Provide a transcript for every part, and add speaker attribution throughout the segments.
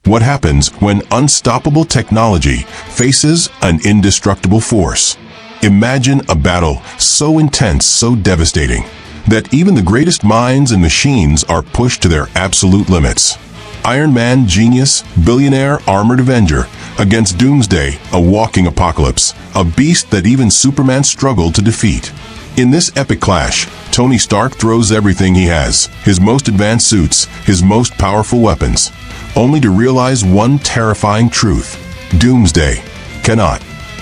Speaker 1: What happens when unstoppable technology faces an indestructible force? Imagine a battle so intense, so devastating, that even the greatest minds and machines are pushed to their absolute limits. Iron Man, genius, billionaire, armored Avenger, against Doomsday, a walking apocalypse, a beast that even Superman struggled to defeat. In this epic clash, Tony Stark throws everything he has, his most advanced suits, his most powerful weapons, only to realize one terrifying truth: Doomsday cannot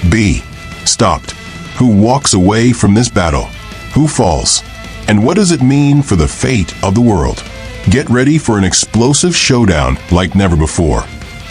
Speaker 1: be stopped. Who walks away from this battle? Who falls? And what does it mean for the fate of the world? Get ready for an explosive showdown like never before.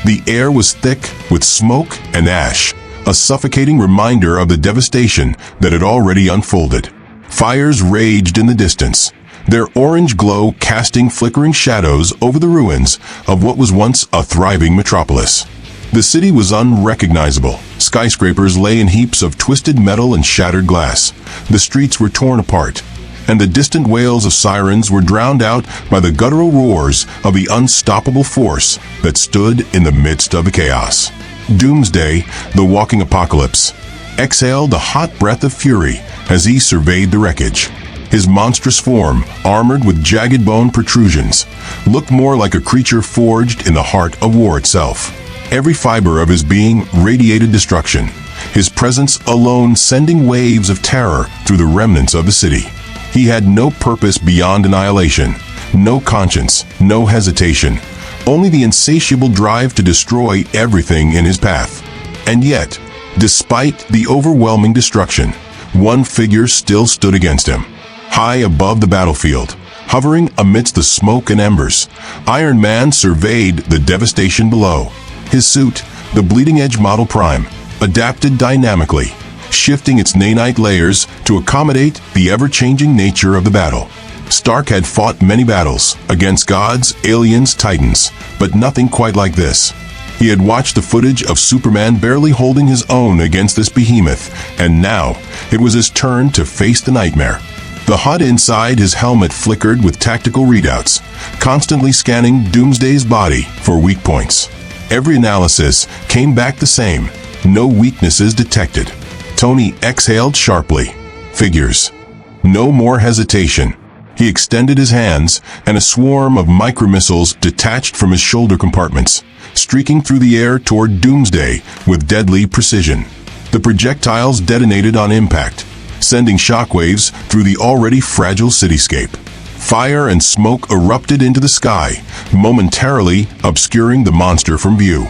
Speaker 1: The air was thick with smoke and ash, a suffocating reminder of the devastation that had already unfolded. Fires raged in the distance, their orange glow casting flickering shadows over the ruins of what was once a thriving metropolis. The city was unrecognizable. Skyscrapers lay in heaps of twisted metal and shattered glass. The streets were torn apart, and the distant wails of sirens were drowned out by the guttural roars of the unstoppable force that stood in the midst of the chaos. Doomsday, the walking apocalypse, exhaled a hot breath of fury as he surveyed the wreckage. His monstrous form, armored with jagged bone protrusions, looked more like a creature forged in the heart of war itself. Every fiber of his being radiated destruction, his presence alone sending waves of terror through the remnants of the city. He had no purpose beyond annihilation, no conscience, no hesitation, only the insatiable drive to destroy everything in his path. And yet, despite the overwhelming destruction, one figure still stood against him. High above the battlefield, hovering amidst the smoke and embers, Iron Man surveyed the devastation below. His suit, the Bleeding Edge Model Prime, adapted dynamically, shifting its nanite layers to accommodate the ever-changing nature of the battle. Stark had fought many battles against gods, aliens, titans, but nothing quite like this. He had watched the footage of Superman barely holding his own against this behemoth, and now it was his turn to face the nightmare. The HUD inside his helmet flickered with tactical readouts, constantly scanning Doomsday's body for weak points. Every analysis came back the same, no weaknesses detected. Tony exhaled sharply. Figures. No more hesitation. He extended his hands, and a swarm of micromissiles detached from his shoulder compartments, streaking through the air toward Doomsday with deadly precision. The projectiles detonated on impact, sending shockwaves through the already fragile cityscape. Fire and smoke erupted into the sky, momentarily obscuring the monster from view.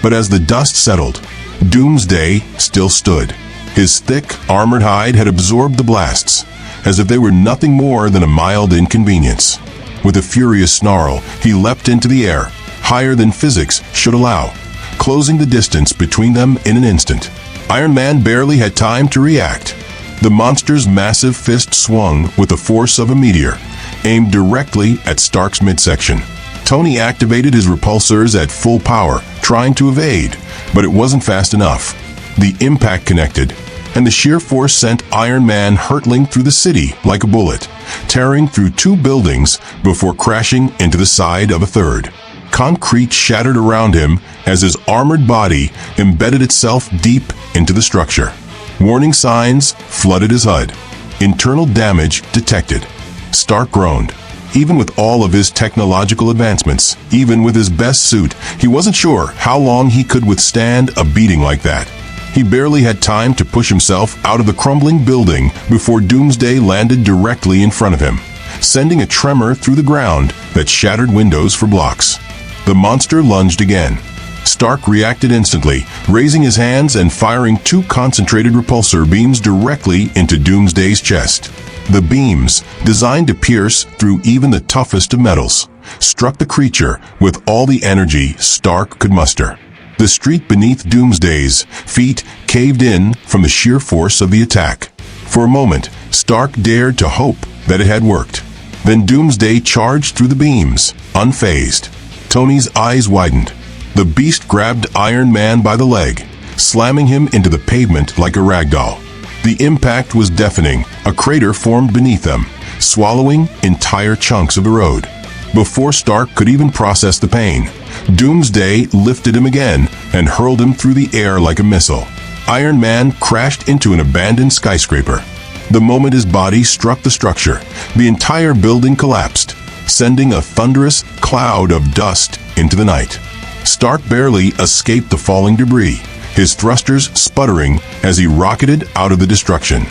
Speaker 1: But as the dust settled, Doomsday still stood. His thick, armored hide had absorbed the blasts, as if they were nothing more than a mild inconvenience. With a furious snarl, he leapt into the air, higher than physics should allow, closing the distance between them in an instant. Iron Man barely had time to react. The monster's massive fist swung with the force of a meteor, aimed directly at Stark's midsection. Tony activated his repulsors at full power, trying to evade, but it wasn't fast enough. The impact connected, and the sheer force sent Iron Man hurtling through the city like a bullet, tearing through two buildings before crashing into the side of a third. Concrete shattered around him as his armored body embedded itself deep into the structure. Warning signs flooded his HUD. Internal damage detected. Stark groaned. Even with all of his technological advancements, even with his best suit, he wasn't sure how long he could withstand a beating like that. He barely had time to push himself out of the crumbling building before Doomsday landed directly in front of him, sending a tremor through the ground that shattered windows for blocks. The monster lunged again. Stark reacted instantly, raising his hands and firing two concentrated repulsor beams directly into Doomsday's chest. The beams, designed to pierce through even the toughest of metals, struck the creature with all the energy Stark could muster. The street beneath Doomsday's feet caved in from the sheer force of the attack. For a moment, Stark dared to hope that it had worked. Then Doomsday charged through the beams, unfazed. Tony's eyes widened. The beast grabbed Iron Man by the leg, slamming him into the pavement like a ragdoll. The impact was deafening. A crater formed beneath them, swallowing entire chunks of the road. Before Stark could even process the pain, Doomsday lifted him again and hurled him through the air like a missile. Iron Man crashed into an abandoned skyscraper. The moment his body struck the structure, the entire building collapsed, sending a thunderous cloud of dust into the night. Stark barely escaped the falling debris, his thrusters sputtering as he rocketed out of the destruction.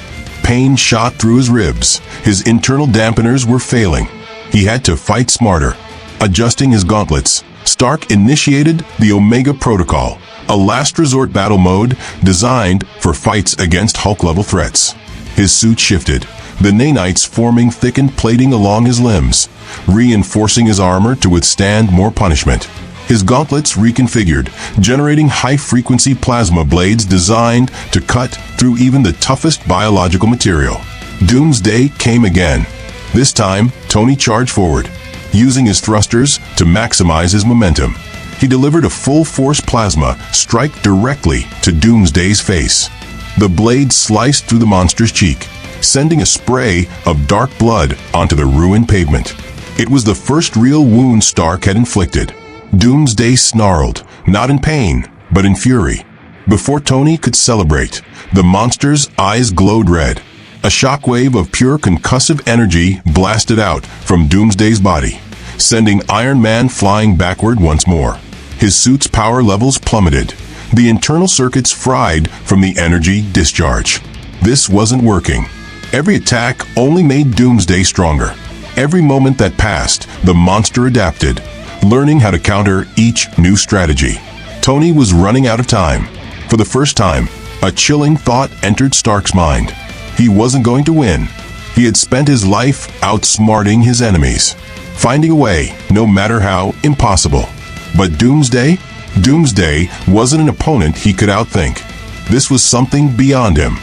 Speaker 1: Pain shot through his ribs. His internal dampeners were failing. He had to fight smarter. Adjusting his gauntlets, Stark initiated the Omega Protocol, a last resort battle mode designed for fights against Hulk-level threats. His suit shifted, the nanites forming thickened plating along his limbs, reinforcing his armor to withstand more punishment. His gauntlets reconfigured, generating high-frequency plasma blades designed to cut through even the toughest biological material. Doomsday came again. This time, Tony charged forward, using his thrusters to maximize his momentum. He delivered a full-force plasma strike directly to Doomsday's face. The blade sliced through the monster's cheek, sending a spray of dark blood onto the ruined pavement. It was the first real wound Stark had inflicted. Doomsday snarled, not in pain, but in fury. Before Tony could celebrate, the monster's eyes glowed red. A shockwave of pure concussive energy blasted out from Doomsday's body, sending Iron Man flying backward once more. His suit's power levels plummeted, the internal circuits fried from the energy discharge. This wasn't working. Every attack only made Doomsday stronger. Every moment that passed, the monster adapted, learning how to counter each new strategy. Tony was running out of time. For the first time, a chilling thought entered Stark's mind. He wasn't going to win. He had spent his life outsmarting his enemies, finding a way, no matter how impossible. But Doomsday wasn't an opponent he could outthink. This was something beyond him.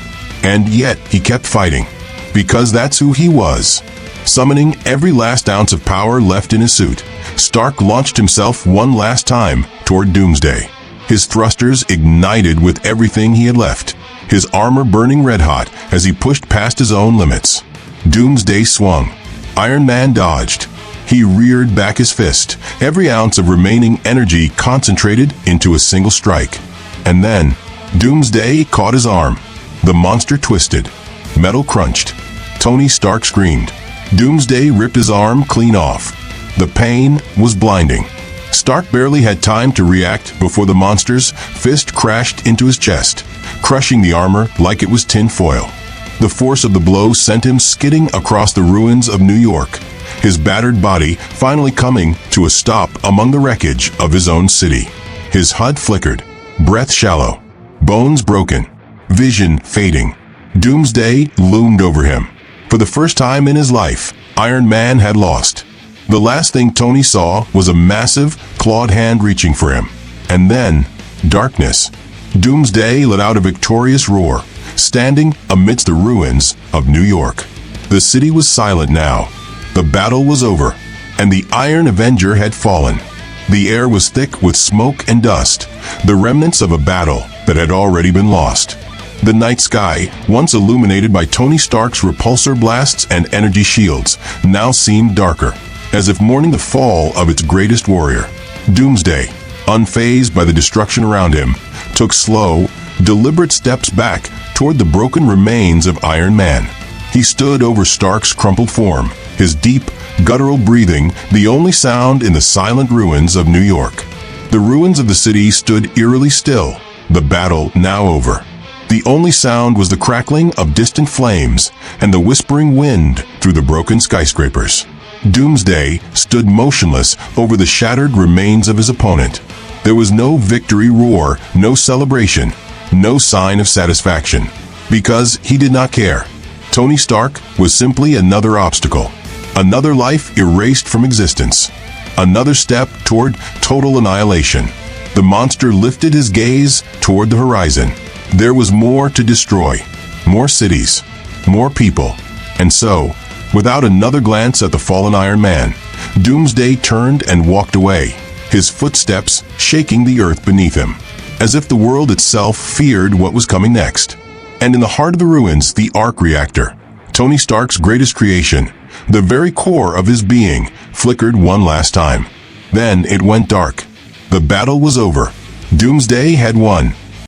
Speaker 1: And yet he kept fighting, because that's who he was. Summoning every last ounce of power left in his suit, Stark launched himself one last time toward Doomsday. His thrusters ignited with everything he had left, his armor burning red-hot as he pushed past his own limits. Doomsday swung. Iron Man dodged. He reared back his fist, every ounce of remaining energy concentrated into a single strike. And then, Doomsday caught his arm. The monster twisted. Metal crunched. Tony Stark screamed. Doomsday ripped his arm clean off. The pain was blinding. Stark barely had time to react before the monster's fist crashed into his chest, crushing the armor like it was tin foil. The force of the blow sent him skidding across the ruins of New York, his battered body finally coming to a stop among the wreckage of his own city. His HUD flickered, breath shallow, bones broken, vision fading. Doomsday loomed over him. For the first time in his life, Iron Man had lost. The last thing Tony saw was a massive, clawed hand reaching for him. And then, darkness. Doomsday let out a victorious roar, standing amidst the ruins of New York. The city was silent now. The battle was over, and the Iron Avenger had fallen. The air was thick with smoke and dust, the remnants of a battle that had already been lost. The night sky, once illuminated by Tony Stark's repulsor blasts and energy shields, now seemed darker, as if mourning the fall of its greatest warrior. Doomsday, unfazed by the destruction around him, took slow, deliberate steps back toward the broken remains of Iron Man. He stood over Stark's crumpled form, his deep, guttural breathing the only sound in the silent ruins of New York. The ruins of the city stood eerily still, the battle now over. The only sound was the crackling of distant flames and the whispering wind through the broken skyscrapers. Doomsday stood motionless over the shattered remains of his opponent. There was no victory roar, no celebration, no sign of satisfaction, because he did not care. Tony Stark was simply another obstacle, another life erased from existence, another step toward total annihilation. The monster lifted his gaze toward the horizon. There was more to destroy, more cities, more people. And so, without another glance at the fallen Iron Man, Doomsday turned and walked away, his footsteps shaking the earth beneath him, as if the world itself feared what was coming next. And in the heart of the ruins, the arc reactor, Tony Stark's greatest creation, the very core of his being, flickered one last time. Then it went dark. The battle was over. Doomsday had won.